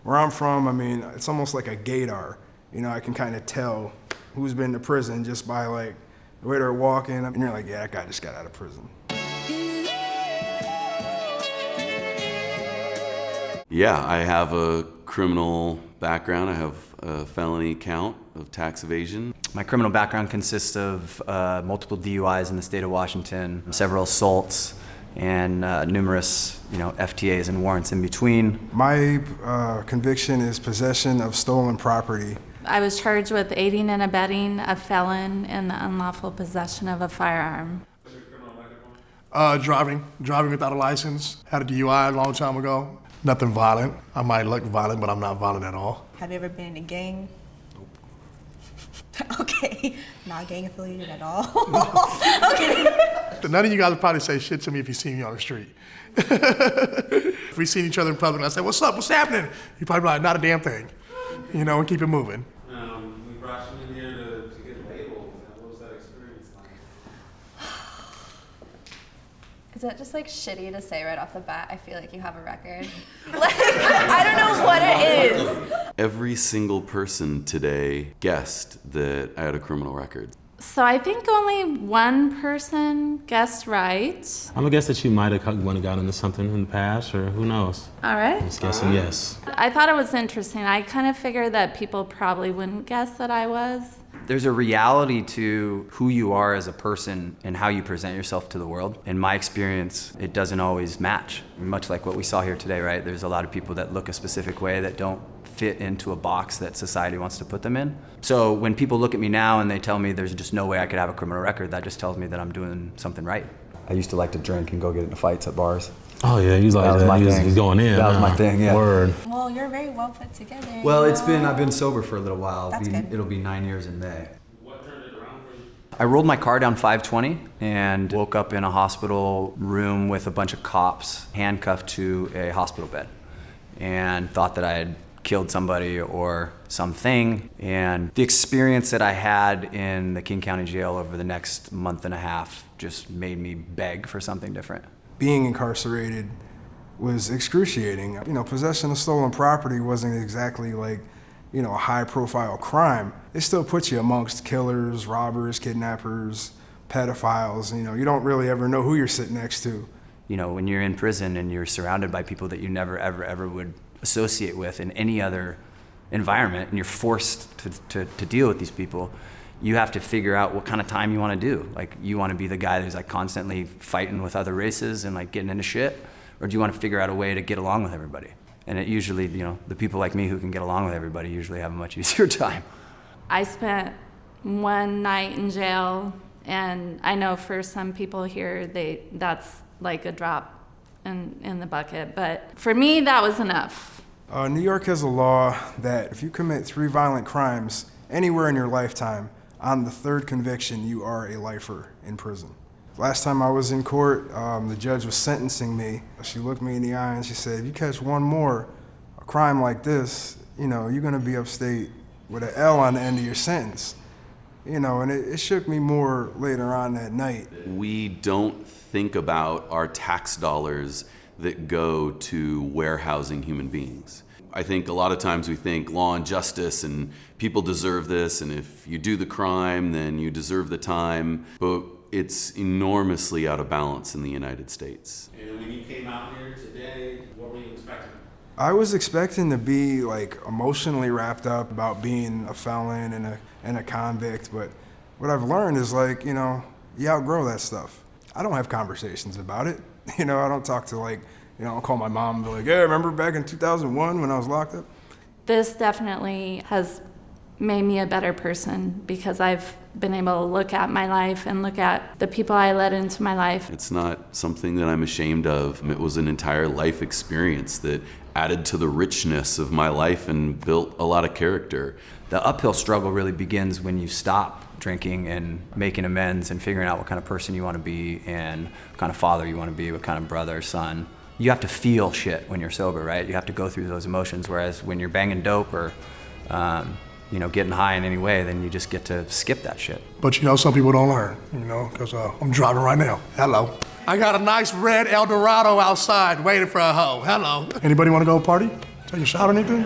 Where I'm from, I mean, it's almost like a gaydar. You know, I can kind of tell who's been to prison just by like the way they're walking, and you're like, yeah, that guy just got out of prison. Yeah, I have a criminal background. I have a felony count of tax evasion. My criminal background consists of multiple DUIs in the state of Washington, several assaults, and numerous, FTAs and warrants in between. My conviction is possession of stolen property. I was charged with aiding and abetting a felon in the unlawful possession of a firearm. Driving without a license. Had a DUI a long time ago. Nothing violent. I might look violent, but I'm not violent at all. Have you ever been in a gang? Nope. Okay, not gang affiliated at all. Okay. None of you guys would probably say shit to me if you see me on the street. If we seen each other in public and I say, "What's up? What's happening?" You'd probably be like, "Not a damn thing," and keep it moving. We brought you in here to get labeled. What was that experience like? Is that just like shitty to say right off the bat? I feel like you have a record. Like, I don't know what it is. Every single person today guessed that I had a criminal record. So I think only one person guessed right. I'm gonna guess that you might have gotten into something in the past, or who knows? All right. Just guessing yes. I thought it was interesting. I kind of figured that people probably wouldn't guess that I was. There's a reality to who you are as a person and how you present yourself to the world. In my experience, it doesn't always match. Much like what we saw here today, right? There's a lot of people that look a specific way that don't fit into a box that society wants to put them in. So when people look at me now and they tell me there's just no way I could have a criminal record, that just tells me that I'm doing something right. I used to like to drink and go get into fights at bars. Oh yeah, he was like that. He was going in. That was my thing, yeah. Word. Well, you're very well put together. Well, I've been sober for a little while. That's good. It'll be 9 years in May. What turned it around for you? I rolled my car down 520 and woke up in a hospital room with a bunch of cops handcuffed to a hospital bed, and thought that I had killed somebody or something. And the experience that I had in the King County Jail over the next month and a half just made me beg for something different. Being incarcerated was excruciating. Possession of stolen property wasn't exactly like, a high-profile crime. It still puts you amongst killers, robbers, kidnappers, pedophiles. You don't really ever know who you're sitting next to. When you're in prison and you're surrounded by people that you never, ever would associate with in any other environment, and you're forced to deal with these people, you have to figure out what kind of time you want to do. Like, you want to be the guy who's like constantly fighting with other races and like getting into shit, or do you want to figure out a way to get along with everybody? And it usually, the people like me who can get along with everybody usually have a much easier time. I spent one night in jail, and I know for some people here, that's like a drop in the bucket, but for me, that was enough. New York has a law that if you commit 3 violent crimes anywhere in your lifetime, on the 3rd conviction, you are a lifer in prison. Last time I was in court, the judge was sentencing me. She looked me in the eye and she said, if you catch one more a crime like this, you're gonna be upstate with an L on the end of your sentence. And it shook me more later on that night. We don't think about our tax dollars that go to warehousing human beings. I think a lot of times we think law and justice and people deserve this, and if you do the crime, then you deserve the time. But it's enormously out of balance in the United States. And when you came out here today, what were you expecting? I was expecting to be like emotionally wrapped up about being a felon and a convict, but what I've learned is like, you outgrow that stuff. I don't have conversations about it. I don't talk to I'll call my mom and be like, hey, remember back in 2001 when I was locked up? This definitely has made me a better person because I've been able to look at my life and look at the people I let into my life. It's not something that I'm ashamed of. It was an entire life experience that added to the richness of my life and built a lot of character. The uphill struggle really begins when you stop drinking and making amends and figuring out what kind of person you want to be and what kind of father you want to be, what kind of brother, son. You have to feel shit when you're sober, right? You have to go through those emotions, whereas when you're banging dope or getting high in any way, then you just get to skip that shit. But some people don't learn, because I'm driving right now. Hello. I got a nice red Eldorado outside waiting for a hoe. Hello. Anybody want to go party Take a shot or anything?